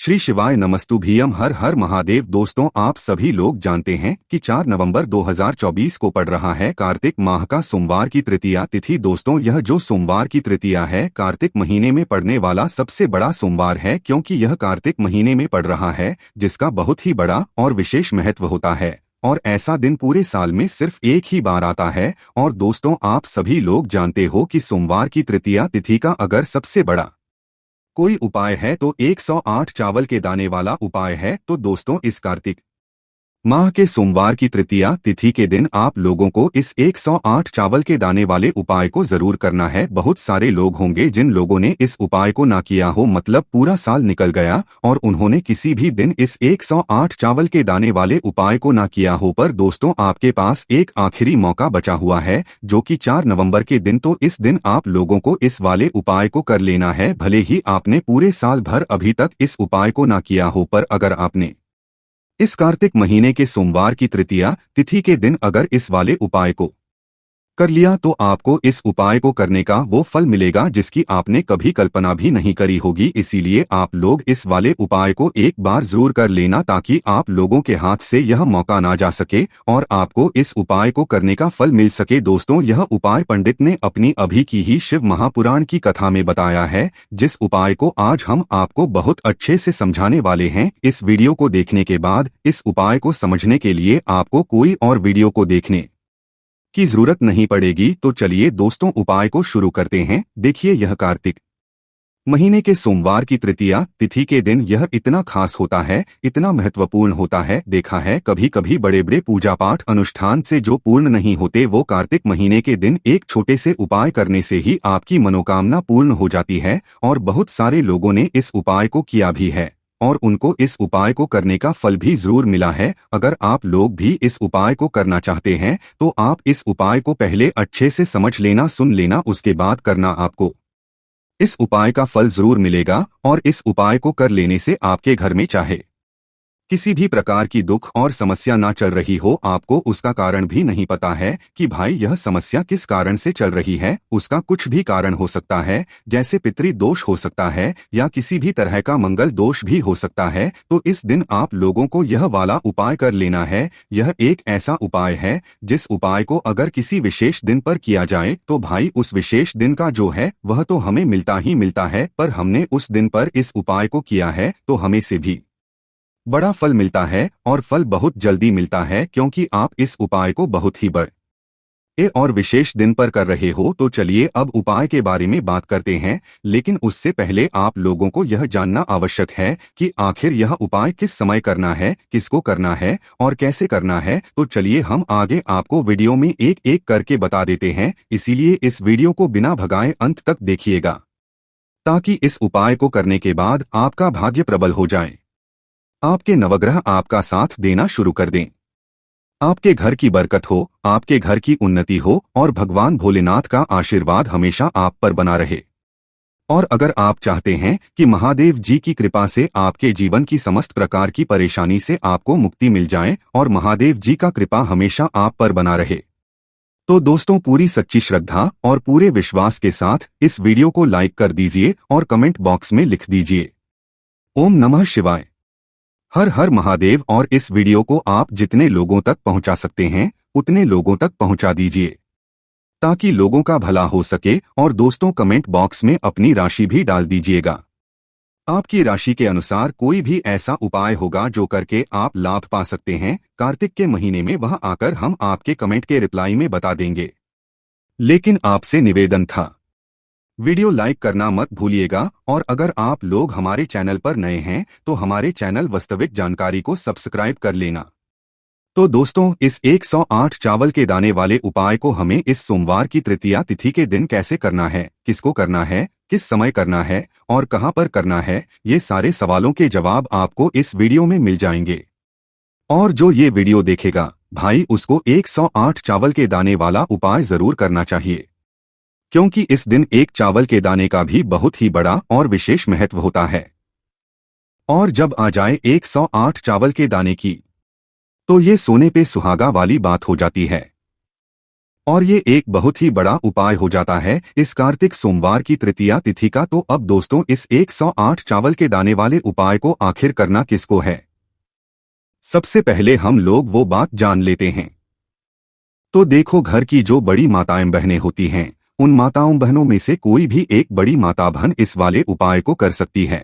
श्री शिवाय नमस्तुभ्यम। हर हर महादेव। दोस्तों, आप सभी लोग जानते हैं कि 4 नवंबर 2024 को पड़ रहा है कार्तिक माह का सोमवार की तृतीया तिथि। दोस्तों, यह जो सोमवार की तृतीया है कार्तिक महीने में पड़ने वाला सबसे बड़ा सोमवार है, क्योंकि यह कार्तिक महीने में पड़ रहा है, जिसका बहुत ही बड़ा और विशेष महत्व होता है। और ऐसा दिन पूरे साल में सिर्फ एक ही बार आता है। और दोस्तों, आप सभी लोग जानते हो कि सोमवार की तृतीया तिथि का अगर सबसे बड़ा कोई उपाय है तो 108 चावल के दाने वाला उपाय है। तो दोस्तों, इस कार्तिक माह के सोमवार की तृतीया तिथि के दिन आप लोगों को इस 108 चावल के दाने वाले उपाय को जरूर करना है। बहुत सारे लोग होंगे जिन लोगों ने इस उपाय को ना किया हो, मतलब पूरा साल निकल गया और उन्होंने किसी भी दिन इस 108 चावल के दाने वाले उपाय को ना किया हो। पर दोस्तों, आपके पास एक आखिरी मौका बचा हुआ है, जो कि 4 नवंबर के दिन। तो इस दिन आप लोगों को इस वाले उपाय को कर लेना है, भले ही आपने पूरे साल भर अभी तक इस उपाय को ना किया हो। पर अगर आपने इस कार्तिक महीने के सोमवार की तृतीया तिथि के दिन अगर इस वाले उपाय को कर लिया, तो आपको इस उपाय को करने का वो फल मिलेगा जिसकी आपने कभी कल्पना भी नहीं करी होगी। इसीलिए आप लोग इस वाले उपाय को एक बार जरूर कर लेना, ताकि आप लोगों के हाथ से यह मौका ना जा सके और आपको इस उपाय को करने का फल मिल सके। दोस्तों, यह उपाय पंडित ने अपनी अभी की ही शिव महापुराण की कथा में बताया है, जिस उपाय को आज हम आपको बहुत अच्छे से समझाने वाले हैं। इस वीडियो को देखने के बाद इस उपाय को समझने के लिए आपको कोई और वीडियो को देखने की जरूरत नहीं पड़ेगी। तो चलिए दोस्तों, उपाय को शुरू करते हैं। देखिए, यह कार्तिक महीने के सोमवार की तृतीया तिथि के दिन यह इतना खास होता है, इतना महत्वपूर्ण होता है। देखा है, कभी कभी बड़े बड़े पूजा पाठ अनुष्ठान से जो पूर्ण नहीं होते, वो कार्तिक महीने के दिन एक छोटे से उपाय करने से ही आपकी मनोकामना पूर्ण हो जाती है। और बहुत सारे लोगों ने इस उपाय को किया भी है और उनको इस उपाय को करने का फल भी जरूर मिला है। अगर आप लोग भी इस उपाय को करना चाहते हैं तो आप इस उपाय को पहले अच्छे से समझ लेना, सुन लेना, उसके बाद करना। आपको इस उपाय का फल जरूर मिलेगा और इस उपाय को कर लेने से आपके घर में चाहे किसी भी प्रकार की दुख और समस्या ना चल रही हो, आपको उसका कारण भी नहीं पता है कि भाई यह समस्या किस कारण से चल रही है, उसका कुछ भी कारण हो सकता है, जैसे पितृ दोष हो सकता है या किसी भी तरह का मंगल दोष भी हो सकता है। तो इस दिन आप लोगों को यह वाला उपाय कर लेना है। यह एक ऐसा उपाय है जिस उपाय को अगर किसी विशेष दिन पर किया जाए तो भाई उस विशेष दिन का जो है वह तो हमें मिलता ही मिलता है, पर हमने उस दिन पर इस उपाय को किया है तो हमें से भी बड़ा फल मिलता है और फल बहुत जल्दी मिलता है, क्योंकि आप इस उपाय को बहुत ही बड़े और विशेष दिन पर कर रहे हो। तो चलिए अब उपाय के बारे में बात करते हैं, लेकिन उससे पहले आप लोगों को यह जानना आवश्यक है कि आखिर यह उपाय किस समय करना है, किसको करना है और कैसे करना है। तो चलिए हम आगे आपको वीडियो में एक एक करके बता देते हैं, इसीलिए इस वीडियो को बिना भगाए अंत तक देखिएगा, ताकि इस उपाय को करने के बाद आपका भाग्य प्रबल हो जाए, आपके नवग्रह आपका साथ देना शुरू कर दें, आपके घर की बरकत हो, आपके घर की उन्नति हो और भगवान भोलेनाथ का आशीर्वाद हमेशा आप पर बना रहे। और अगर आप चाहते हैं कि महादेव जी की कृपा से आपके जीवन की समस्त प्रकार की परेशानी से आपको मुक्ति मिल जाए और महादेव जी का कृपा हमेशा आप पर बना रहे, तो दोस्तों पूरी सच्ची श्रद्धा और पूरे विश्वास के साथ इस वीडियो को लाइक कर दीजिए और कमेंट बॉक्स में लिख दीजिए ओम नमः शिवाय, हर हर महादेव। और इस वीडियो को आप जितने लोगों तक पहुंचा सकते हैं उतने लोगों तक पहुंचा दीजिए, ताकि लोगों का भला हो सके। और दोस्तों, कमेंट बॉक्स में अपनी राशि भी डाल दीजिएगा। आपकी राशि के अनुसार कोई भी ऐसा उपाय होगा जो करके आप लाभ पा सकते हैं कार्तिक के महीने में, वह आकर हम आपके कमेंट के रिप्लाई में बता देंगे। लेकिन आपसे निवेदन था, वीडियो लाइक करना मत भूलिएगा। और अगर आप लोग हमारे चैनल पर नए हैं तो हमारे चैनल वास्तविक जानकारी को सब्सक्राइब कर लेना। तो दोस्तों, इस 108 चावल के दाने वाले उपाय को हमें इस सोमवार की तृतीया तिथि के दिन कैसे करना है, किसको करना है, किस समय करना है और कहां पर करना है, ये सारे सवालों के जवाब आपको इस वीडियो में मिल जाएंगे। और जो ये वीडियो देखेगा भाई, उसको 108 चावल के दाने वाला उपाय जरूर करना चाहिए, क्योंकि इस दिन एक चावल के दाने का भी बहुत ही बड़ा और विशेष महत्व होता है। और जब आ जाए 108 चावल के दाने की, तो ये सोने पे सुहागा वाली बात हो जाती है। और ये एक बहुत ही बड़ा उपाय हो जाता है इस कार्तिक सोमवार की तृतीया तिथि का। तो अब दोस्तों इस 108 चावल के दाने वाले उपाय को आखिर करना किसको है, सबसे पहले हम लोग वो बात जान लेते हैं। तो देखो, घर की जो बड़ी माताएं बहनें होती हैं, उन माताओं बहनों में से कोई भी एक बड़ी माता बहन इस वाले उपाय को कर सकती है।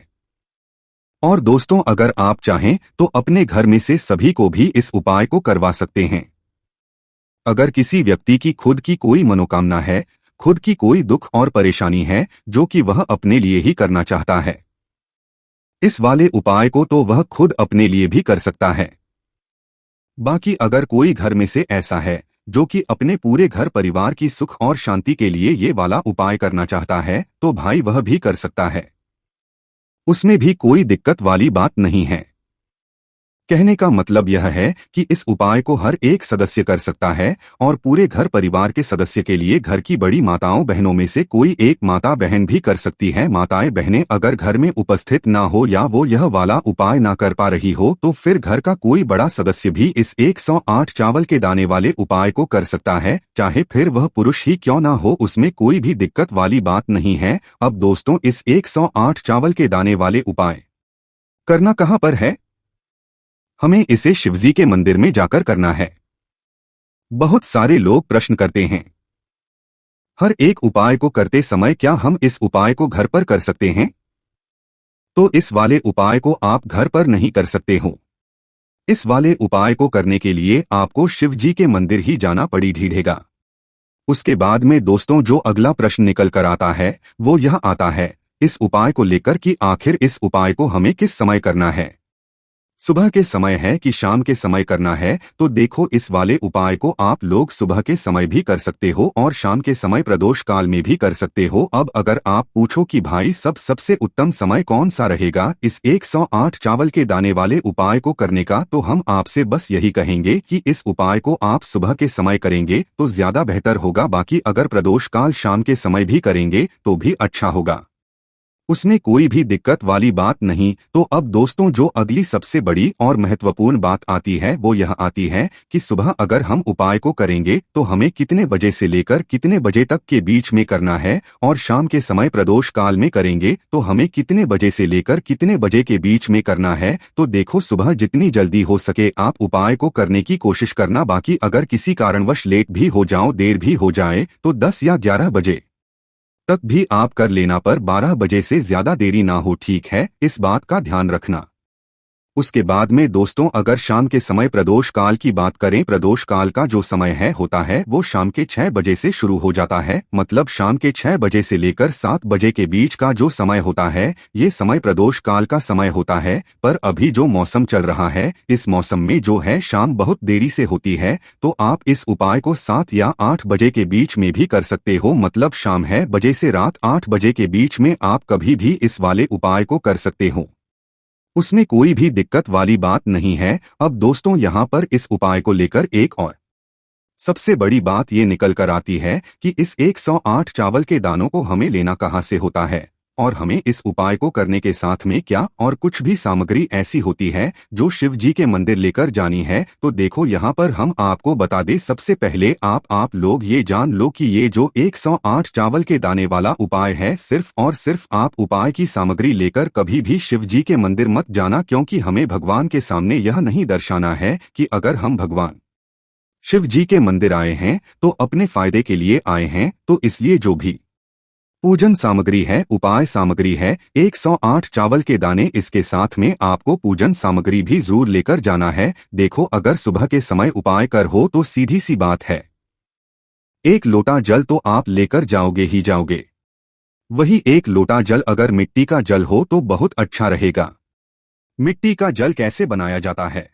और दोस्तों अगर आप चाहें तो अपने घर में से सभी को भी इस उपाय को करवा सकते हैं। अगर किसी व्यक्ति की खुद की कोई मनोकामना है, खुद की कोई दुख और परेशानी है जो कि वह अपने लिए ही करना चाहता है, इस वाले उपाय को तो वह खुद अपने लिए भी कर सकता है। बाकी अगर कोई घर में से ऐसा है जो कि अपने पूरे घर परिवार की सुख और शांति के लिए ये वाला उपाय करना चाहता है, तो भाई वह भी कर सकता है, उसमें भी कोई दिक्कत वाली बात नहीं है। कहने का मतलब यह है कि इस उपाय को हर एक सदस्य कर सकता है और पूरे घर परिवार के सदस्य के लिए घर की बड़ी माताओं बहनों में से कोई एक माता बहन भी कर सकती है। माताएं बहनें अगर घर में उपस्थित ना हो या वो यह वाला उपाय ना कर पा रही हो, तो फिर घर का कोई बड़ा सदस्य भी इस 108 चावल के दाने वाले उपाय को कर सकता है, चाहे फिर वह पुरुष ही क्यों ना हो, उसमें कोई भी दिक्कत वाली बात नहीं है। अब दोस्तों इस 108 चावल के दाने वाले उपाय करना कहाँ पर है? हमें इसे शिवजी के मंदिर में जाकर करना है। बहुत सारे लोग प्रश्न करते हैं, हर एक उपाय को करते समय क्या हम इस उपाय को घर पर कर सकते हैं? तो इस वाले उपाय को आप घर पर नहीं कर सकते हो। इस वाले उपाय को करने के लिए आपको शिव जी के मंदिर ही जाना पड़ेगा। उसके बाद में दोस्तों जो अगला प्रश्न निकल कर आता है वो यह आता है इस उपाय को लेकर कि आखिर इस उपाय को हमें किस समय करना है, सुबह के समय है कि शाम के समय करना है? तो देखो, इस वाले उपाय को आप लोग सुबह के समय भी कर सकते हो और शाम के समय प्रदोष काल में भी कर सकते हो। अब अगर आप पूछो कि भाई सबसे उत्तम समय कौन सा रहेगा इस 108 चावल के दाने वाले उपाय को करने का, तो हम आपसे बस यही कहेंगे कि इस उपाय को आप सुबह के समय करेंगे तो ज्यादा बेहतर होगा। बाकी अगर प्रदोष काल शाम के समय भी करेंगे तो भी अच्छा होगा, उसमें कोई भी दिक्कत वाली बात नहीं। तो अब दोस्तों जो अगली सबसे बड़ी और महत्वपूर्ण बात आती है वो यह आती है कि सुबह अगर हम उपाय को करेंगे तो हमें कितने बजे से लेकर कितने बजे तक के बीच में करना है, और शाम के समय प्रदोष काल में करेंगे तो हमें कितने बजे से लेकर कितने बजे के बीच में करना है। तो देखो, सुबह जितनी जल्दी हो सके आप उपाय को करने की कोशिश करना। बाकी अगर किसी कारणवश लेट भी हो जाओ, देर भी हो जाए, तो 10 या 11 बजे तक भी आप कर लेना, पर 12 बजे से ज्यादा देरी ना हो, ठीक है? इस बात का ध्यान रखना। उसके बाद में दोस्तों अगर शाम के समय प्रदोष काल की बात करें, प्रदोष काल का जो समय है होता है वो शाम के 6 बजे से शुरू हो जाता है। मतलब शाम के 6 बजे से लेकर 7 बजे के बीच का जो समय होता है ये समय प्रदोष काल का समय होता है। पर अभी जो मौसम चल रहा है, इस मौसम में जो है शाम बहुत देरी से होती है, तो आप इस उपाय को 7 या 8 बजे के बीच में भी कर सकते हो। मतलब शाम 6 बजे से रात 8 बजे के बीच में आप कभी भी इस वाले उपाय को कर सकते हो, उसमें कोई भी दिक्कत वाली बात नहीं है। अब दोस्तों यहाँ पर इस उपाय को लेकर एक और सबसे बड़ी बात ये निकल कर आती है कि इस 108 चावल के दानों को हमें लेना कहाँ से होता है, और हमें इस उपाय को करने के साथ में क्या और कुछ भी सामग्री ऐसी होती है जो शिव जी के मंदिर लेकर जानी है। तो देखो, यहाँ पर हम आपको बता दें, सबसे पहले आप लोग ये जान लो कि ये जो 108 चावल के दाने वाला उपाय है, सिर्फ और सिर्फ आप उपाय की सामग्री लेकर कभी भी शिव जी के मंदिर मत जाना, क्योंकि हमें भगवान के सामने यह नहीं दर्शाना है कि अगर हम भगवान शिव जी के मंदिर आए हैं तो अपने फायदे के लिए आए हैं। तो इसलिए जो भी पूजन सामग्री है, उपाय सामग्री है, 108 चावल के दाने, इसके साथ में आपको पूजन सामग्री भी जरूर लेकर जाना है। देखो, अगर सुबह के समय उपाय कर हो तो सीधी सी बात है, 1 लोटा जल तो आप लेकर जाओगे ही जाओगे। वही 1 लोटा जल अगर मिट्टी का जल हो तो बहुत अच्छा रहेगा। मिट्टी का जल कैसे बनाया जाता है,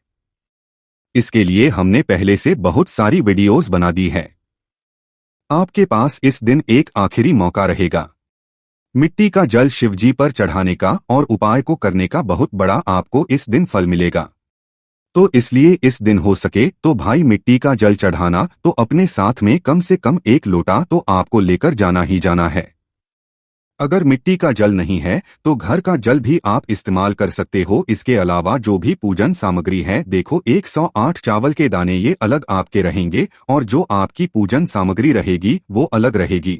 इसके लिए हमने पहले से बहुत सारी वीडियोस बना दी है। आपके पास इस दिन एक आखिरी मौका रहेगा मिट्टी का जल शिवजी पर चढ़ाने का और उपाय को करने का, बहुत बड़ा आपको इस दिन फल मिलेगा। तो इसलिए इस दिन हो सके तो भाई मिट्टी का जल चढ़ाना तो अपने साथ में कम से कम 1 लोटा तो आपको लेकर जाना ही जाना है। अगर मिट्टी का जल नहीं है तो घर का जल भी आप इस्तेमाल कर सकते हो। इसके अलावा जो भी पूजन सामग्री है, देखो 108 चावल के दाने ये अलग आपके रहेंगे और जो आपकी पूजन सामग्री रहेगी वो अलग रहेगी।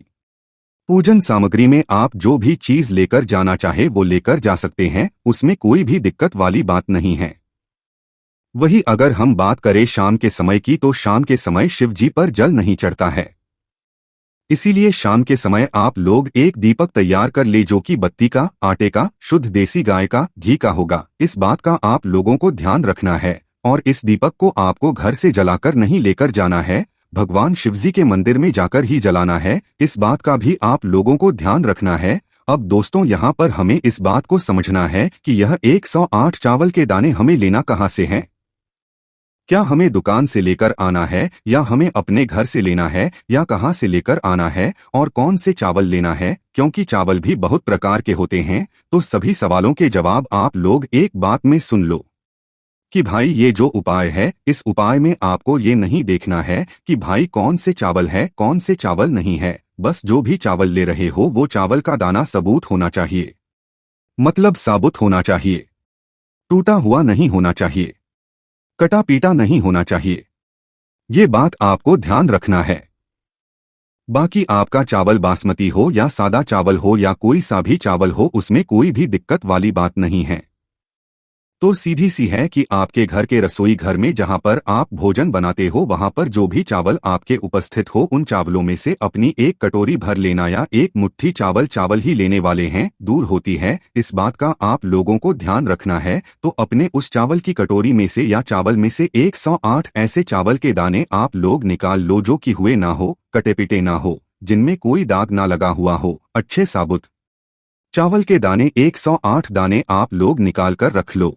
पूजन सामग्री में आप जो भी चीज लेकर जाना चाहे वो लेकर जा सकते हैं, उसमें कोई भी दिक्कत वाली बात नहीं है। वही अगर हम बात करें शाम के समय की, तो शाम के समय शिव जी पर जल नहीं चढ़ता है। इसीलिए शाम के समय आप लोग एक दीपक तैयार कर ले, जो कि बत्ती का, आटे का, शुद्ध देसी गाय का घी का होगा। इस बात का आप लोगों को ध्यान रखना है और इस दीपक को आपको घर से जलाकर नहीं लेकर जाना है, भगवान शिवजी के मंदिर में जाकर ही जलाना है। इस बात का भी आप लोगों को ध्यान रखना है। अब दोस्तों, यहाँ पर हमें इस बात को समझना है कि यह 108 चावल के दाने हमें लेना कहाँ से हैं। क्या हमें दुकान से लेकर आना है या हमें अपने घर से लेना है या कहाँ से लेकर आना है और कौन से चावल लेना है, क्योंकि चावल भी बहुत प्रकार के होते हैं। तो सभी सवालों के जवाब आप लोग एक बात में सुन लो कि भाई ये जो उपाय है, इस उपाय में आपको ये नहीं देखना है कि भाई कौन से चावल है कौन से चावल नहीं है। बस जो भी चावल ले रहे हो वो चावल का दाना सबूत होना चाहिए, मतलब साबुत होना चाहिए, टूटा हुआ नहीं होना चाहिए, कटा पीटा नहीं होना चाहिए। ये बात आपको ध्यान रखना है। बाकी आपका चावल बासमती हो या सादा चावल हो या कोई सा भी चावल हो, उसमें कोई भी दिक्कत वाली बात नहीं है। तो सीधी सी है कि आपके घर के रसोई घर में जहां पर आप भोजन बनाते हो, वहां पर जो भी चावल आपके उपस्थित हो, उन चावलों में से अपनी एक कटोरी भर लेना या एक मुट्ठी चावल ही लेने वाले हैं, दूर होती है। इस बात का आप लोगों को ध्यान रखना है। तो अपने उस चावल की कटोरी में से या चावल में से 108 ऐसे चावल के दाने आप लोग निकाल लो जो कि हुए ना हो, कटे पिटे ना हो, जिनमें कोई दाग ना लगा हुआ हो, अच्छे साबुत चावल के दाने 108 दाने आप लोग निकाल कर रख लो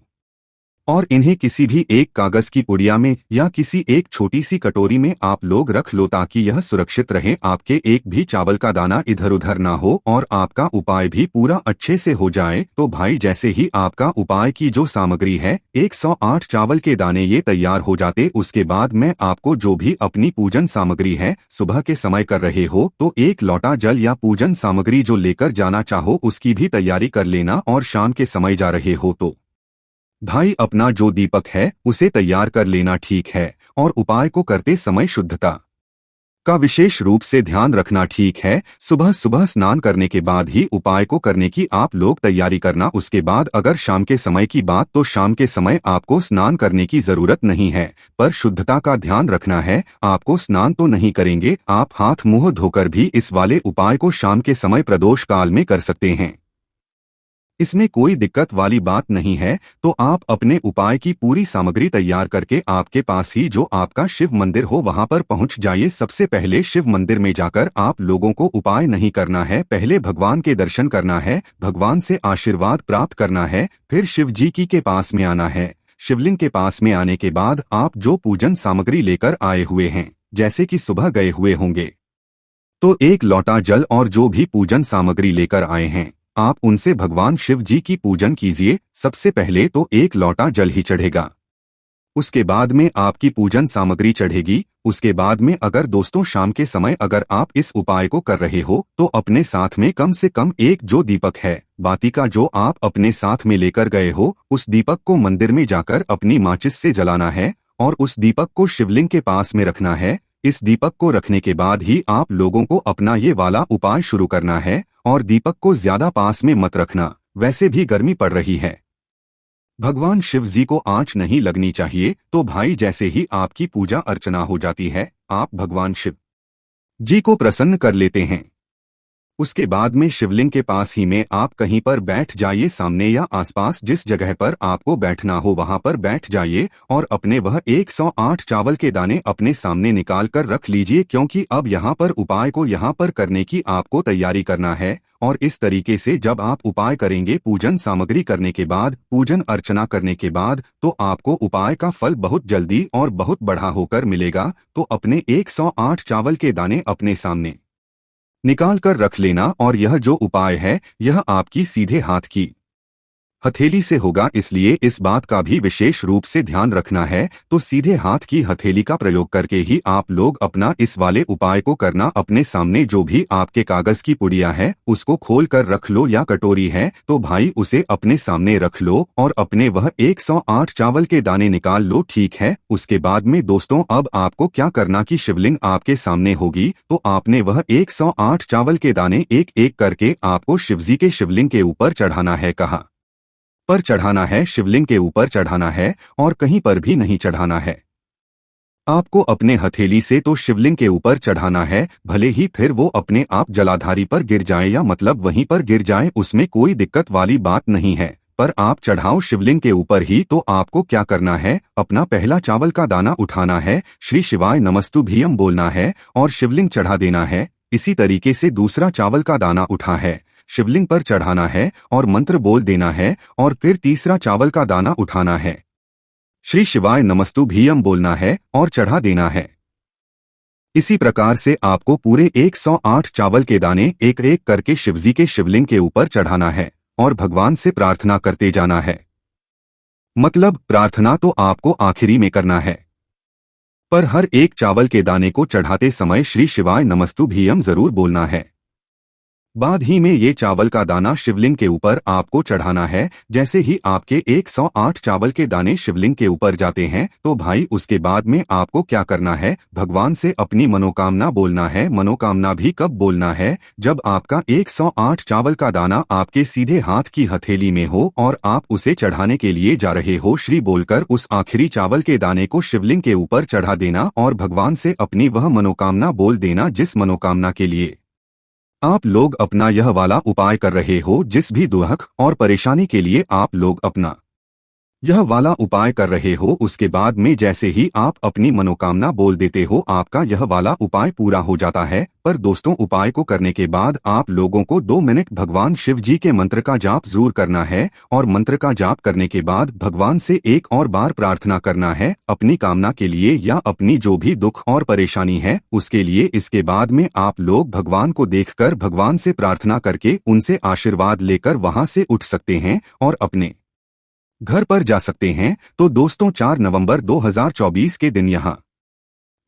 और इन्हें किसी भी एक कागज की पुड़िया में या किसी एक छोटी सी कटोरी में आप लोग रख लो, ताकि यह सुरक्षित रहे, आपके एक भी चावल का दाना इधर उधर ना हो और आपका उपाय भी पूरा अच्छे से हो जाए। तो भाई जैसे ही आपका उपाय की जो सामग्री है 108 चावल के दाने ये तैयार हो जाते, उसके बाद मैं आपको जो भी अपनी पूजन सामग्री है, सुबह के समय कर रहे हो तो एक लोटा जल या पूजन सामग्री जो लेकर जाना चाहो उसकी भी तैयारी कर लेना, और शाम के समय जा रहे हो तो भाई अपना जो दीपक है उसे तैयार कर लेना, ठीक है। और उपाय को करते समय शुद्धता का विशेष रूप से ध्यान रखना, ठीक है। सुबह सुबह स्नान करने के बाद ही उपाय को करने की आप लोग तैयारी करना। उसके बाद अगर शाम के समय की बात, तो शाम के समय आपको स्नान करने की जरूरत नहीं है, पर शुद्धता का ध्यान रखना है। आपको स्नान तो नहीं करेंगे, आप हाथ मुंह धोकर भी इस वाले उपाय को शाम के समय प्रदोष काल में कर सकते हैं, इसमें कोई दिक्कत वाली बात नहीं है। तो आप अपने उपाय की पूरी सामग्री तैयार करके आपके पास ही जो आपका शिव मंदिर हो वहां पर पहुंच जाइए। सबसे पहले शिव मंदिर में जाकर आप लोगों को उपाय नहीं करना है, पहले भगवान के दर्शन करना है, भगवान से आशीर्वाद प्राप्त करना है, फिर शिव जी की के पास में आना है। शिवलिंग के पास में आने के बाद आप जो पूजन सामग्री लेकर आए हुए हैं, जैसे कि सुबह गए हुए होंगे, तो एक लोटा जल और जो भी पूजन सामग्री लेकर आए हैं, आप उनसे भगवान शिव जी की पूजन कीजिए। सबसे पहले तो एक लोटा जल ही चढ़ेगा, उसके बाद में आपकी पूजन सामग्री चढ़ेगी। उसके बाद में अगर दोस्तों शाम के समय अगर आप इस उपाय को कर रहे हो तो अपने साथ में कम से कम एक जो दीपक है, बाती का, जो आप अपने साथ में लेकर गए हो, उस दीपक को मंदिर में जाकर अपनी माचिस से जलाना है और उस दीपक को शिवलिंग के पास में रखना है। इस दीपक को रखने के बाद ही आप लोगों को अपना ये वाला उपाय शुरू करना है और दीपक को ज्यादा पास में मत रखना, वैसे भी गर्मी पड़ रही है, भगवान शिव जी को आंच नहीं लगनी चाहिए। तो भाई जैसे ही आपकी पूजा अर्चना हो जाती है, आप भगवान शिव जी को प्रसन्न कर लेते हैं, उसके बाद में शिवलिंग के पास ही में आप कहीं पर बैठ जाइए, सामने या आसपास जिस जगह पर आपको बैठना हो वहां पर बैठ जाइए और अपने वह 108 चावल के दाने अपने सामने निकाल कर रख लीजिए, क्योंकि अब यहाँ पर उपाय को यहाँ पर करने की आपको तैयारी करना है। और इस तरीके से जब आप उपाय करेंगे, पूजन सामग्री करने के बाद, पूजन अर्चना करने के बाद, तो आपको उपाय का फल बहुत जल्दी और बहुत बढ़ा होकर मिलेगा। तो अपने 108 चावल के दाने अपने सामने निकाल कर रख लेना और यह जो उपाय है यह आपकी सीधे हाथ की हथेली से होगा, इसलिए इस बात का भी विशेष रूप से ध्यान रखना है। तो सीधे हाथ की हथेली का प्रयोग करके ही आप लोग अपना इस वाले उपाय को करना। अपने सामने जो भी आपके कागज की पुड़िया है उसको खोल कर रख लो, या कटोरी है तो भाई उसे अपने सामने रख लो और अपने वह 108 चावल के दाने निकाल लो। ठीक है, उसके बाद में दोस्तों अब आपको क्या करना कि शिवलिंग आपके सामने होगी तो आपने वह 108 चावल के दाने एक एक करके आपको शिवजी के शिवलिंग के ऊपर चढ़ाना है। कहाँ पर चढ़ाना है? शिवलिंग के ऊपर चढ़ाना है और कहीं पर भी नहीं चढ़ाना है। आपको अपने हथेली से तो शिवलिंग के ऊपर चढ़ाना है, भले ही फिर वो अपने आप जलाधारी पर गिर जाए या मतलब वहीं पर गिर जाए, उसमें कोई दिक्कत वाली बात नहीं है, पर आप चढ़ाओ शिवलिंग के ऊपर ही। तो आपको क्या करना है, अपना पहला चावल का दाना उठाना है, श्री शिवाय नमस्तुभ्यम बोलना है और शिवलिंग चढ़ा देना है। इसी तरीके से दूसरा चावल का दाना उठा है, शिवलिंग पर चढ़ाना है और मंत्र बोल देना है और फिर तीसरा चावल का दाना उठाना है, श्री शिवाय नमस्तुभ्यम बोलना है और चढ़ा देना है। इसी प्रकार से आपको पूरे 108 चावल के दाने एक एक करके शिवजी के शिवलिंग के ऊपर चढ़ाना है और भगवान से प्रार्थना करते जाना है। मतलब प्रार्थना तो आपको आखिरी में करना है, पर हर एक चावल के दाने को चढ़ाते समय श्री शिवाय नमस्तुभ्यम जरूर बोलना है। बाद ही में ये चावल का दाना शिवलिंग के ऊपर आपको चढ़ाना है। जैसे ही आपके 108 चावल के दाने शिवलिंग के ऊपर जाते हैं तो भाई उसके बाद में आपको क्या करना है, भगवान से अपनी मनोकामना बोलना है। मनोकामना भी कब बोलना है, जब आपका 108 चावल का दाना आपके सीधे हाथ की हथेली में हो और आप उसे चढ़ाने के लिए जा रहे हो। श्री बोलकर उस आखिरी चावल के दाने को शिवलिंग के ऊपर चढ़ा देना और भगवान से अपनी वह मनोकामना बोल देना जिस मनोकामना के लिए आप लोग अपना यह वाला उपाय कर रहे हो। जिस भी दुख और परेशानी के लिए आप लोग अपना यह वाला उपाय कर रहे हो, उसके बाद में जैसे ही आप अपनी मनोकामना बोल देते हो आपका यह वाला उपाय पूरा हो जाता है। पर दोस्तों उपाय को करने के बाद आप लोगों को 2 मिनट भगवान शिव जी के मंत्र का जाप जरूर करना है और मंत्र का जाप करने के बाद भगवान से एक और बार प्रार्थना करना है अपनी कामना के लिए या अपनी जो भी दुख और परेशानी है उसके लिए। इसके बाद में आप लोग भगवान को देखकर भगवान से प्रार्थना करके उनसे आशीर्वाद लेकर वहां से उठ सकते हैं और अपने घर पर जा सकते हैं। तो दोस्तों 4 नवंबर 2024 के दिन यहाँ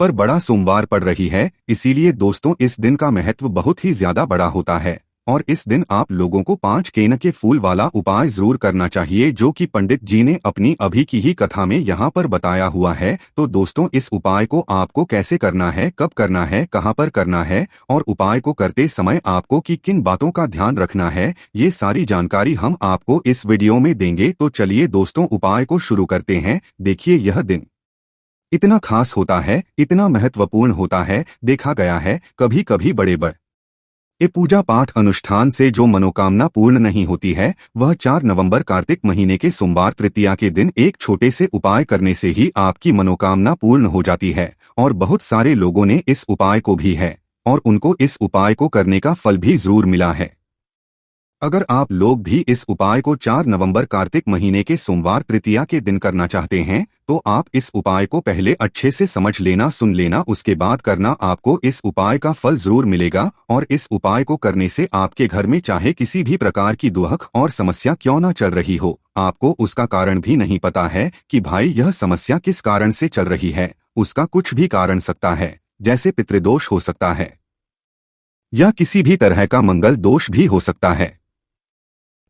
पर बड़ा सोमवार पड़ रही है, इसीलिए दोस्तों इस दिन का महत्व बहुत ही ज्यादा बड़ा होता है और इस दिन आप लोगों को 5 केन के फूल वाला उपाय जरूर करना चाहिए जो कि पंडित जी ने अपनी अभी की ही कथा में यहाँ पर बताया हुआ है। तो दोस्तों इस उपाय को आपको कैसे करना है, कब करना है, कहाँ पर करना है और उपाय को करते समय आपको किन बातों का ध्यान रखना है, ये सारी जानकारी हम आपको इस वीडियो में देंगे। तो चलिए दोस्तों उपाय को शुरू करते हैं। देखिए यह दिन इतना खास होता है, इतना महत्वपूर्ण होता है, देखा गया है कभी कभी बड़े ये पूजा पाठ अनुष्ठान से जो मनोकामना पूर्ण नहीं होती है वह 4 नवंबर कार्तिक महीने के सोमवार तृतीया के दिन एक छोटे से उपाय करने से ही आपकी मनोकामना पूर्ण हो जाती है। और बहुत सारे लोगों ने इस उपाय को भी है और उनको इस उपाय को करने का फल भी जरूर मिला है। अगर आप लोग भी इस उपाय को 4 नवंबर कार्तिक महीने के सोमवार तृतीया के दिन करना चाहते हैं तो आप इस उपाय को पहले अच्छे से समझ लेना, सुन लेना, उसके बाद करना। आपको इस उपाय का फल जरूर मिलेगा और इस उपाय को करने से आपके घर में चाहे किसी भी प्रकार की दुख और समस्या क्यों ना चल रही हो, आपको उसका कारण भी नहीं पता है कि भाई यह समस्या किस कारण से चल रही है, उसका कुछ भी कारण सकता है, जैसे पितृदोष हो सकता है या किसी भी तरह का मंगल दोष भी हो सकता है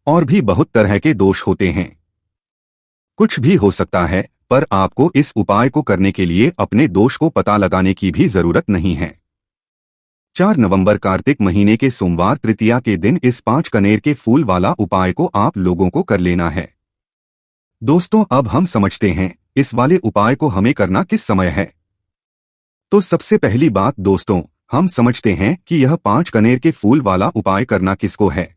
और भी बहुत तरह के दोष होते हैं, कुछ भी हो सकता है। पर आपको इस उपाय को करने के लिए अपने दोष को पता लगाने की भी जरूरत नहीं है। 4 नवंबर कार्तिक महीने के सोमवार तृतीया के दिन इस 5 कनेर के फूल वाला उपाय को आप लोगों को कर लेना है। दोस्तों अब हम समझते हैं इस वाले उपाय को हमें करना किस समय है। तो सबसे पहली बात दोस्तों हम समझते हैं कि यह 5 कनेर के फूल वाला उपाय करना किसको है।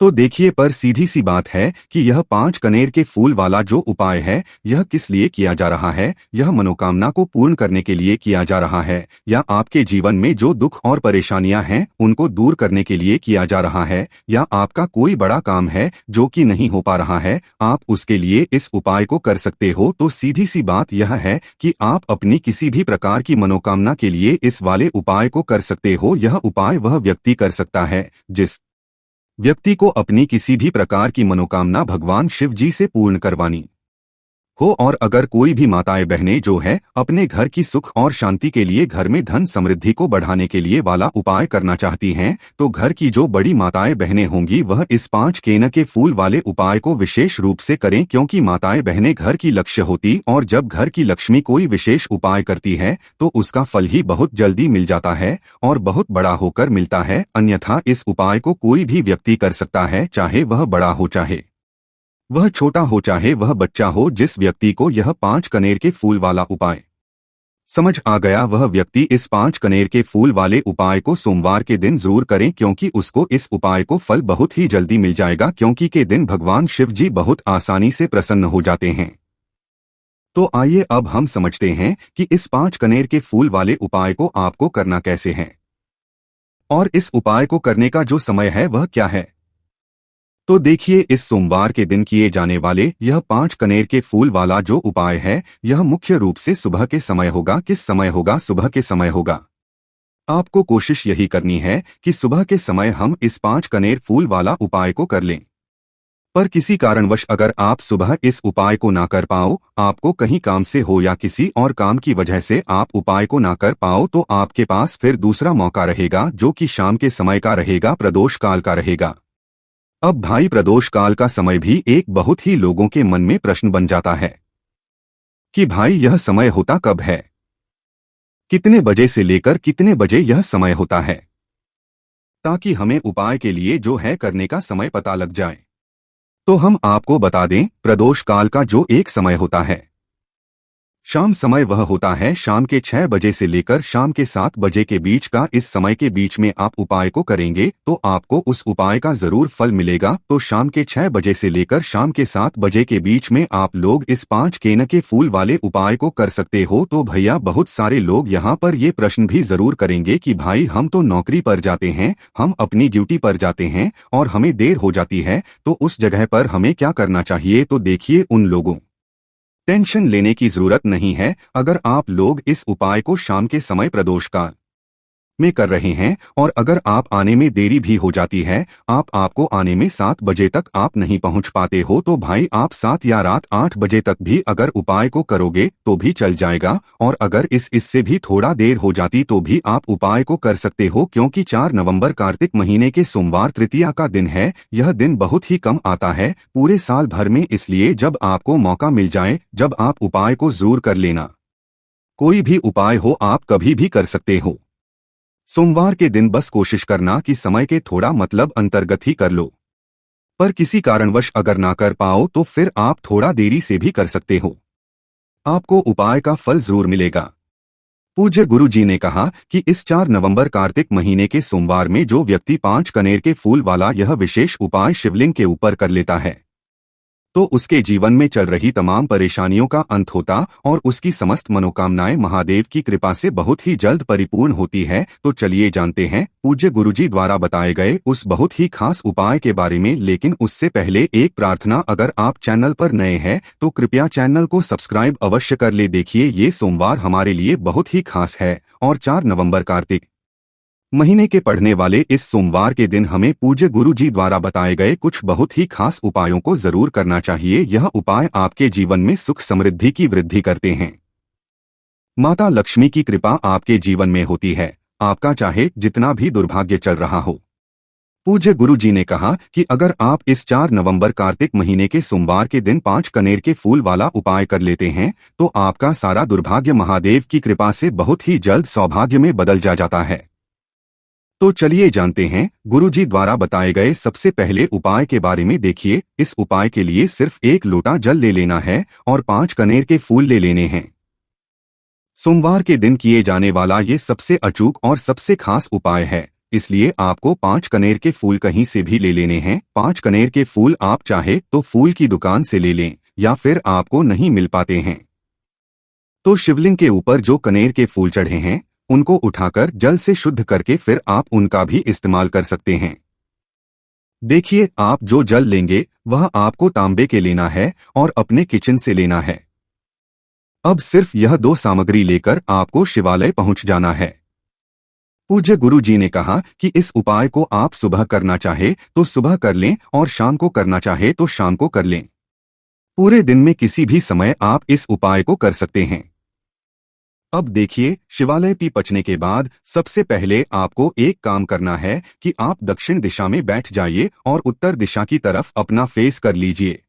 तो देखिए पर सीधी सी बात है कि यह 5 कनेर के फूल वाला जो उपाय है यह किस लिए किया जा रहा है। यह मनोकामना को पूर्ण करने के लिए किया जा रहा है या आपके जीवन में जो दुख और परेशानियां हैं उनको दूर करने के लिए किया जा रहा है या आपका कोई बड़ा काम है जो कि नहीं हो पा रहा है, आप उसके लिए इस उपाय को कर सकते हो। तो सीधी सी बात यह है कि आप अपनी किसी भी प्रकार की मनोकामना के लिए इस वाले उपाय को कर सकते हो। यह उपाय वह व्यक्ति कर सकता है जिस व्यक्ति को अपनी किसी भी प्रकार की मनोकामना भगवान शिव जी से पूर्ण करवानी हो, और अगर कोई भी माताएं बहनें जो है अपने घर की सुख और शांति के लिए घर में धन समृद्धि को बढ़ाने के लिए वाला उपाय करना चाहती हैं, तो घर की जो बड़ी माताएं बहनें होंगी वह इस 5 केन के फूल वाले उपाय को विशेष रूप से करें, क्योंकि माताएं बहनें घर की लक्ष्य होती और जब घर की लक्ष्मी कोई विशेष उपाय करती है तो उसका फल ही बहुत जल्दी मिल जाता है और बहुत बड़ा होकर मिलता है। अन्यथा इस उपाय को कोई भी व्यक्ति कर सकता है, चाहे वह बड़ा हो चाहे वह छोटा हो चाहे वह बच्चा हो। जिस व्यक्ति को यह 5 कनेर के फूल वाला उपाय समझ आ गया वह व्यक्ति इस 5 कनेर के फूल वाले उपाय को सोमवार के दिन जरूर करें, क्योंकि उसको इस उपाय को फल बहुत ही जल्दी मिल जाएगा, क्योंकि के दिन भगवान शिव जी बहुत आसानी से प्रसन्न हो जाते हैं। तो आइए अब हम समझते हैं कि इस 5 कनेर के फूल वाले उपाय को आपको करना कैसे है और इस उपाय को करने का जो समय है वह क्या है। तो देखिए, इस सोमवार के दिन किए जाने वाले यह 5 कनेर के फूल वाला जो उपाय है यह मुख्य रूप से सुबह के समय होगा। किस समय होगा? सुबह के समय होगा। आपको कोशिश यही करनी है कि सुबह के समय हम इस 5 कनेर फूल वाला उपाय को कर लें। पर किसी कारणवश अगर आप सुबह इस उपाय को ना कर पाओ, आपको कहीं काम से हो या किसी और काम की वजह से आप उपाय को ना कर पाओ, तो आपके पास फिर दूसरा मौका रहेगा जो कि शाम के समय का रहेगा, प्रदोष काल का रहेगा। अब भाई, प्रदोष काल का समय भी एक बहुत ही लोगों के मन में प्रश्न बन जाता है कि भाई यह समय होता कब है, कितने बजे से लेकर कितने बजे यह समय होता है, ताकि हमें उपाय के लिए जो है करने का समय पता लग जाए। तो हम आपको बता दें, प्रदोष काल का जो एक समय होता है शाम समय, वह होता है शाम के 6 बजे से लेकर शाम के 7 बजे के बीच का। इस समय के बीच में आप उपाय को करेंगे तो आपको उस उपाय का जरूर फल मिलेगा। तो शाम के 6 बजे से लेकर शाम के 7 बजे के बीच में आप लोग इस 5 केन के फूल वाले उपाय को कर सकते हो। तो भैया, बहुत सारे लोग यहाँ पर ये प्रश्न भी जरूर करेंगे कि भाई हम तो नौकरी पर जाते हैं, हम अपनी ड्यूटी पर जाते हैं और हमें देर हो जाती है, तो उस जगह पर हमें क्या करना चाहिए। तो देखिए, उन लोगों टेंशन लेने की जरूरत नहीं है। अगर आप लोग इस उपाय को शाम के समय प्रदोष काल में कर रहे हैं और अगर आप आने में देरी भी हो जाती है, आपको आने में 7 बजे तक आप नहीं पहुंच पाते हो, तो भाई आप 7 या रात 8 बजे तक भी अगर उपाय को करोगे तो भी चल जाएगा। और अगर इससे भी थोड़ा देर हो जाती तो भी आप उपाय को कर सकते हो, क्योंकि 4 नवंबर कार्तिक महीने के सोमवार तृतीया का दिन है। यह दिन बहुत ही कम आता है पूरे साल भर में, इसलिए जब आपको मौका मिल जाए जब आप उपाय को जरूर कर लेना। कोई भी उपाय हो आप कभी भी कर सकते हो। सोमवार के दिन बस कोशिश करना कि समय के थोड़ा मतलब अंतर्गत ही कर लो। पर किसी कारणवश अगर ना कर पाओ तो फिर आप थोड़ा देरी से भी कर सकते हो, आपको उपाय का फल जरूर मिलेगा। पूज्य गुरु जी ने कहा कि इस 4 नवंबर कार्तिक महीने के सोमवार में जो व्यक्ति 5 कनेर के फूल वाला यह विशेष उपाय शिवलिंग के ऊपर कर लेता है तो उसके जीवन में चल रही तमाम परेशानियों का अंत होता और उसकी समस्त मनोकामनाएं महादेव की कृपा से बहुत ही जल्द परिपूर्ण होती है। तो चलिए जानते हैं पूज्य गुरुजी द्वारा बताए गए उस बहुत ही खास उपाय के बारे में। लेकिन उससे पहले एक प्रार्थना, अगर आप चैनल पर नए हैं तो कृपया चैनल को सब्सक्राइब अवश्य कर ले। देखिए, ये सोमवार हमारे लिए बहुत ही खास है और 4 नवम्बर कार्तिक महीने के पढ़ने वाले इस सोमवार के दिन हमें पूज्य गुरु जी द्वारा बताए गए कुछ बहुत ही खास उपायों को जरूर करना चाहिए। यह उपाय आपके जीवन में सुख समृद्धि की वृद्धि करते हैं। माता लक्ष्मी की कृपा आपके जीवन में होती है, आपका चाहे जितना भी दुर्भाग्य चल रहा हो। पूज्य गुरु जी ने कहा कि अगर आप इस 4 नवंबर कार्तिक महीने के सोमवार के दिन 5 कनेर के फूल वाला उपाय कर लेते हैं तो आपका सारा दुर्भाग्य महादेव की कृपा से बहुत ही जल्द सौभाग्य में बदल जाता है। तो चलिए जानते हैं गुरुजी द्वारा बताए गए सबसे पहले उपाय के बारे में। देखिए, इस उपाय के लिए सिर्फ 1 लोटा जल ले लेना है और 5 कनेर के फूल ले लेने हैं। सोमवार के दिन किए जाने वाला ये सबसे अचूक और सबसे खास उपाय है, इसलिए आपको 5 कनेर के फूल कहीं से भी ले लेने हैं। 5 कनेर के फूल आप चाहे तो फूल की दुकान से ले लें या फिर आपको नहीं मिल पाते हैं तो शिवलिंग के ऊपर जो कनेर के फूल चढ़े हैं उनको उठाकर जल से शुद्ध करके फिर आप उनका भी इस्तेमाल कर सकते हैं। देखिए, आप जो जल लेंगे वह आपको तांबे के लेना है और अपने किचन से लेना है। अब सिर्फ यह 2 सामग्री लेकर आपको शिवालय पहुंच जाना है। पूज्य गुरु जी ने कहा कि इस उपाय को आप सुबह करना चाहे तो सुबह कर लें और शाम को करना चाहे तो शाम को कर लें। पूरे दिन में किसी भी समय आप इस उपाय को कर सकते हैं। अब देखिए, शिवालय पी पचने के बाद सबसे पहले आपको एक काम करना है कि आप दक्षिण दिशा में बैठ जाइए और उत्तर दिशा की तरफ अपना फेस कर लीजिए।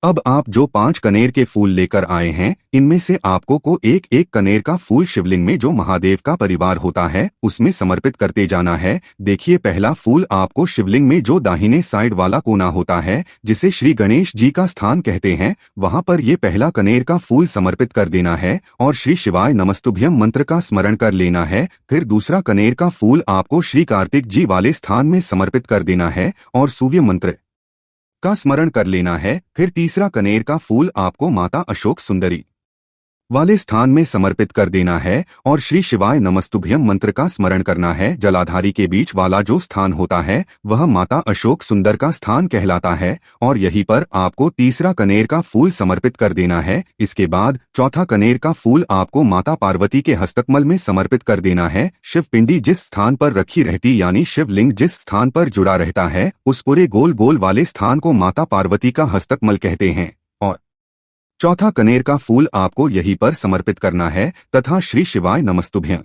अब आप जो 5 कनेर के फूल लेकर आए हैं, इनमें से आपको को एक एक कनेर का फूल शिवलिंग में जो महादेव का परिवार होता है उसमें समर्पित करते जाना है। देखिए, पहला फूल आपको शिवलिंग में जो दाहिने साइड वाला कोना होता है, जिसे श्री गणेश जी का स्थान कहते हैं, वहां पर ये पहला कनेर का फूल समर्पित कर देना है और श्री शिवाय नमस्तुभ्यम मंत्र का स्मरण कर लेना है। फिर दूसरा कनेर का फूल आपको श्री कार्तिक जी वाले स्थान में समर्पित कर देना है और सूर्य मंत्र का स्मरण कर लेना है। फिर तीसरा कनेर का फूल आपको माता अशोक सुंदरी वाले स्थान में समर्पित कर देना है और श्री शिवाय नमस्तुभ्यम मंत्र का स्मरण करना है। जलाधारी के बीच वाला जो स्थान होता है वह माता अशोक सुंदर का स्थान कहलाता है और यहीं पर आपको तीसरा कनेर का फूल समर्पित कर देना है। इसके बाद चौथा कनेर का फूल आपको माता पार्वती के हस्तकमल में समर्पित कर देना है। शिव पिंडी जिस स्थान पर रखी रहती यानी शिवलिंग जिस स्थान पर जुड़ा रहता है उस पूरे गोल गोल वाले स्थान को माता पार्वती का हस्तकमल कहते हैं। और चौथा कनेर का फूल आपको यहीं पर समर्पित करना है तथा श्री शिवाय नमस्तुभ्यम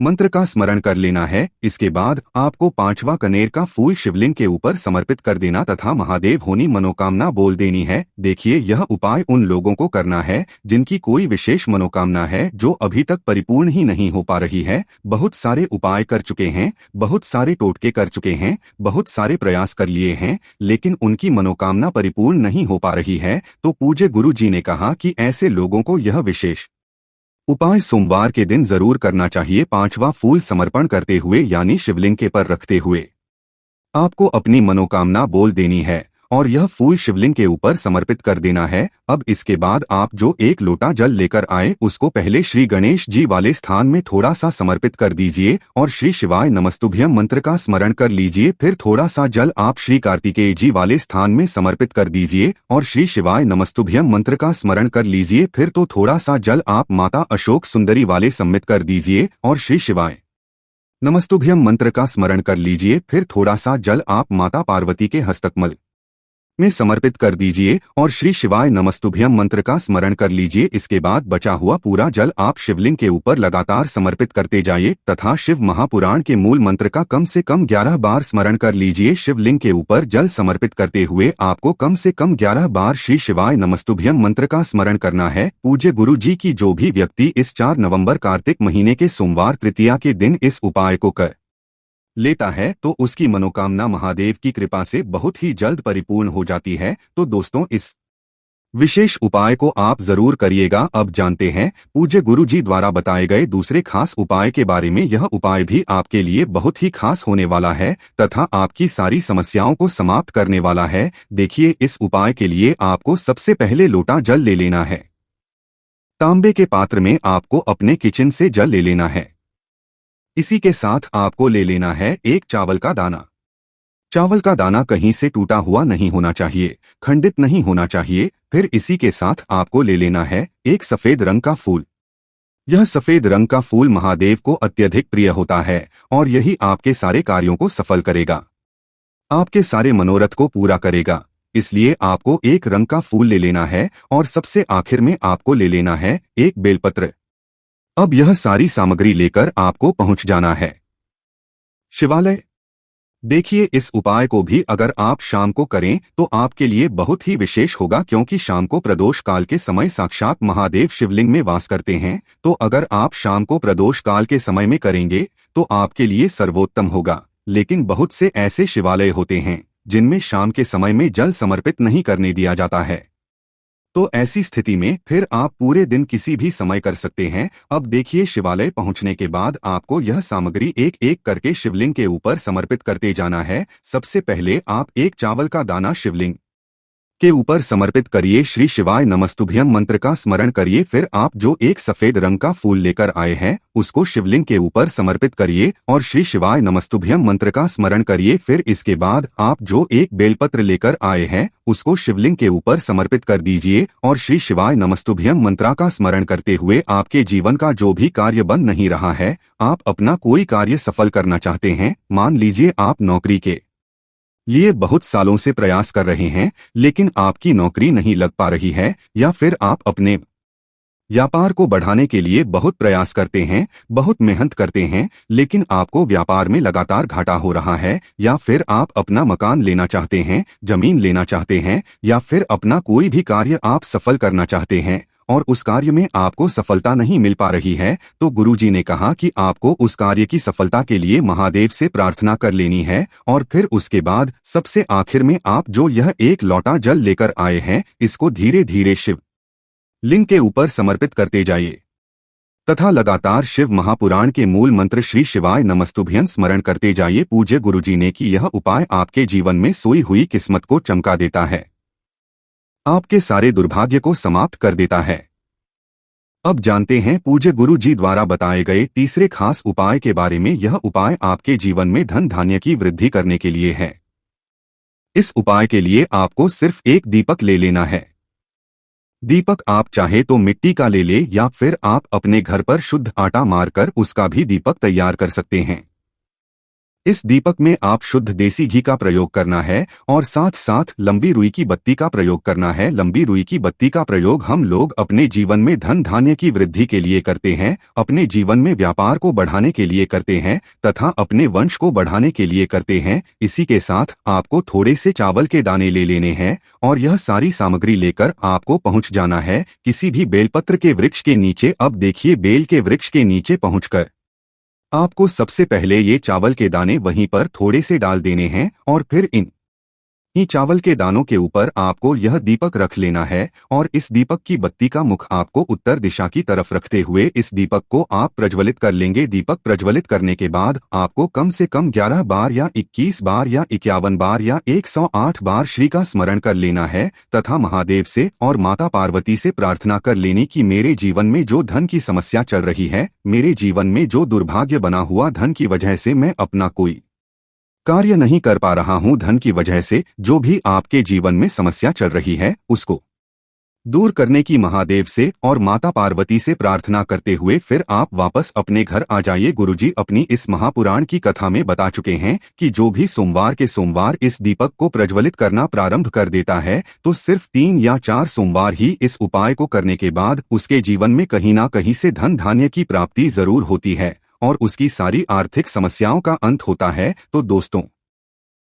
मंत्र का स्मरण कर लेना है। इसके बाद आपको 5वां कनेर का फूल शिवलिंग के ऊपर समर्पित कर देना तथा महादेव होनी मनोकामना बोल देनी है। देखिए, यह उपाय उन लोगों को करना है जिनकी कोई विशेष मनोकामना है जो अभी तक परिपूर्ण ही नहीं हो पा रही है। बहुत सारे उपाय कर चुके हैं, बहुत सारे टोटके कर चुके हैं, बहुत सारे प्रयास कर लिए हैं, लेकिन उनकी मनोकामना परिपूर्ण नहीं हो पा रही है। तो पूज्य गुरु जी ने कहा कि ऐसे लोगों को यह विशेष उपाय सोमवार के दिन जरूर करना चाहिए। 5वां फूल समर्पण करते हुए यानी शिवलिंग के पर रखते हुए आपको अपनी मनोकामना बोल देनी है और यह फूल शिवलिंग के ऊपर समर्पित कर देना है। अब इसके बाद आप जो एक लोटा जल लेकर आए उसको पहले श्री गणेश जी वाले स्थान में थोड़ा सा समर्पित कर दीजिए और श्री शिवाय नमस्तुभ्यम मंत्र का स्मरण कर लीजिए। फिर थोड़ा सा जल आप श्री कार्तिकेय जी वाले स्थान में समर्पित कर दीजिए और श्री शिवाय नमस्तुभ्यम मंत्र का स्मरण कर लीजिए। फिर तो थोड़ा सा जल आप माता अशोक सुंदरी वाले सम्मित कर दीजिए और श्री शिवाय नमस्तुभ्यम मंत्र का स्मरण कर लीजिए। फिर थोड़ा सा जल आप माता पार्वती के हस्तकमल में समर्पित कर दीजिए और श्री शिवाय नमस्तुभ्यम मंत्र का स्मरण कर लीजिए। इसके बाद बचा हुआ पूरा जल आप शिवलिंग के ऊपर लगातार समर्पित करते जाइए तथा शिव महापुराण के मूल मंत्र का कम से कम 11 बार स्मरण कर लीजिए। शिवलिंग के ऊपर जल समर्पित करते हुए आपको कम से कम 11 बार श्री शिवाय नमस्तुभ्यम मंत्र का स्मरण करना है। पूज्य गुरु जी की जो भी व्यक्ति इस 4 नवंबर कार्तिक महीने के सोमवार तृतीया के दिन इस उपाय को कर लेता है तो उसकी मनोकामना महादेव की कृपा से बहुत ही जल्द परिपूर्ण हो जाती है। तो दोस्तों, इस विशेष उपाय को आप जरूर करिएगा। अब जानते हैं पूज्य गुरु जी द्वारा बताए गए दूसरे खास उपाय के बारे में। यह उपाय भी आपके लिए बहुत ही खास होने वाला है तथा आपकी सारी समस्याओं को समाप्त करने वाला है। देखिए, इस उपाय के लिए आपको सबसे पहले लोटा जल ले लेना है। तांबे के पात्र में आपको अपने किचन से जल ले लेना है। इसी के साथ आपको ले लेना है एक चावल का दाना। चावल का दाना कहीं से टूटा हुआ नहीं होना चाहिए, खंडित नहीं होना चाहिए। फिर इसी के साथ आपको ले लेना है एक सफेद रंग का फूल। यह सफेद रंग का फूल महादेव को अत्यधिक प्रिय होता है और यही आपके सारे कार्यों को सफल करेगा, आपके सारे मनोरथ को पूरा करेगा। इसलिए आपको एक रंग का फूल ले लेना है और सबसे आखिर में आपको ले लेना है एक बेलपत्र। अब यह सारी सामग्री लेकर आपको पहुंच जाना है शिवालय। देखिए, इस उपाय को भी अगर आप शाम को करें तो आपके लिए बहुत ही विशेष होगा, क्योंकि शाम को प्रदोष काल के समय साक्षात महादेव शिवलिंग में वास करते हैं। तो अगर आप शाम को प्रदोष काल के समय में करेंगे तो आपके लिए सर्वोत्तम होगा। लेकिन बहुत से ऐसे शिवालय होते हैं जिनमें शाम के समय में जल समर्पित नहीं करने दिया जाता है, तो ऐसी स्थिति में फिर आप पूरे दिन किसी भी समय कर सकते हैं। अब देखिए, शिवालय पहुंचने के बाद आपको यह सामग्री एक एक करके शिवलिंग के ऊपर समर्पित करते जाना है। सबसे पहले आप एक चावल का दाना शिवलिंग के ऊपर समर्पित करिए। श्री शिवाय नमस्तुभ्यम मंत्र का स्मरण करिए। फिर आप जो एक सफेद रंग का फूल लेकर आए हैं उसको शिवलिंग के ऊपर समर्पित करिए और श्री शिवाय नमस्तुभ्यम मंत्र का स्मरण करिए। फिर इसके बाद आप जो एक बेलपत्र लेकर आए हैं उसको शिवलिंग के ऊपर समर्पित कर दीजिए और श्री शिवाय नमस्तुभ्यम मंत्रा का स्मरण करते हुए आपके जीवन का जो भी कार्य बन नहीं रहा है, आप अपना कोई कार्य सफल करना चाहते हैं, मान लीजिए आप नौकरी के लिए बहुत सालों से प्रयास कर रहे हैं लेकिन आपकी नौकरी नहीं लग पा रही है, या फिर आप अपने व्यापार को बढ़ाने के लिए बहुत प्रयास करते हैं, बहुत मेहनत करते हैं लेकिन आपको व्यापार में लगातार घाटा हो रहा है, या फिर आप अपना मकान लेना चाहते हैं, जमीन लेना चाहते हैं, या फिर अपना कोई भी कार्य आप सफल करना चाहते हैं और उस कार्य में आपको सफलता नहीं मिल पा रही है, तो गुरुजी ने कहा कि आपको उस कार्य की सफलता के लिए महादेव से प्रार्थना कर लेनी है और फिर उसके बाद सबसे आखिर में आप जो यह एक लोटा जल लेकर आए हैं इसको धीरे धीरे शिव लिंग के ऊपर समर्पित करते जाइए तथा लगातार शिव महापुराण के मूल मंत्र श्री शिवाय नमस्तुभ्यं स्मरण करते जाइए। पूज्य गुरुजी ने कि यह उपाय आपके जीवन में सोई हुई किस्मत को चमका देता है, आपके सारे दुर्भाग्य को समाप्त कर देता है। अब जानते हैं पूज्य गुरु जी द्वारा बताए गए तीसरे खास उपाय के बारे में। यह उपाय आपके जीवन में धन धान्य की वृद्धि करने के लिए है। इस उपाय के लिए आपको सिर्फ एक दीपक ले लेना है। दीपक आप चाहे तो मिट्टी का ले ले या फिर आप अपने घर पर शुद्ध आटा मारकर उसका भी दीपक तैयार कर सकते हैं। इस दीपक में आप शुद्ध देसी घी का प्रयोग करना है और साथ साथ लंबी रुई की बत्ती का प्रयोग करना है। लंबी रुई की बत्ती का प्रयोग हम लोग अपने जीवन में धन धान्य की वृद्धि के लिए करते हैं, अपने जीवन में व्यापार को बढ़ाने के लिए करते हैं तथा अपने वंश को बढ़ाने के लिए करते हैं। इसी के साथ आपको थोड़े से चावल के दाने ले लेने हैं और यह सारी सामग्री लेकर आपको पहुंच जाना है किसी भी बेलपत्र के वृक्ष के नीचे। अब देखिए, बेल के वृक्ष के नीचे पहुंचकर आपको सबसे पहले ये चावल के दाने वहीं पर थोड़े से डाल देने हैं और फिर इन चावल के दानों के ऊपर आपको यह दीपक रख लेना है और इस दीपक की बत्ती का मुख आपको उत्तर दिशा की तरफ रखते हुए इस दीपक को आप प्रज्वलित कर लेंगे। दीपक प्रज्वलित करने के बाद आपको कम से कम 11 बार या 21 बार या 51 बार या 108 बार श्री का स्मरण कर लेना है तथा महादेव से और माता पार्वती से प्रार्थना कर लेनी कि मेरे जीवन में जो धन की समस्या चल रही है, मेरे जीवन में जो दुर्भाग्य बना हुआ धन की वजह से मैं अपना कोई कार्य नहीं कर पा रहा हूं, धन की वजह से जो भी आपके जीवन में समस्या चल रही है उसको दूर करने की महादेव से और माता पार्वती से प्रार्थना करते हुए फिर आप वापस अपने घर आ जाइए। गुरुजी अपनी इस महापुराण की कथा में बता चुके हैं कि जो भी सोमवार के सोमवार इस दीपक को प्रज्वलित करना प्रारंभ कर देता है तो सिर्फ 3 या 4 सोमवार ही इस उपाय को करने के बाद उसके जीवन में कहीं ना कहीं से धन धान्य की प्राप्ति जरूर होती है और उसकी सारी आर्थिक समस्याओं का अंत होता है। तो दोस्तों,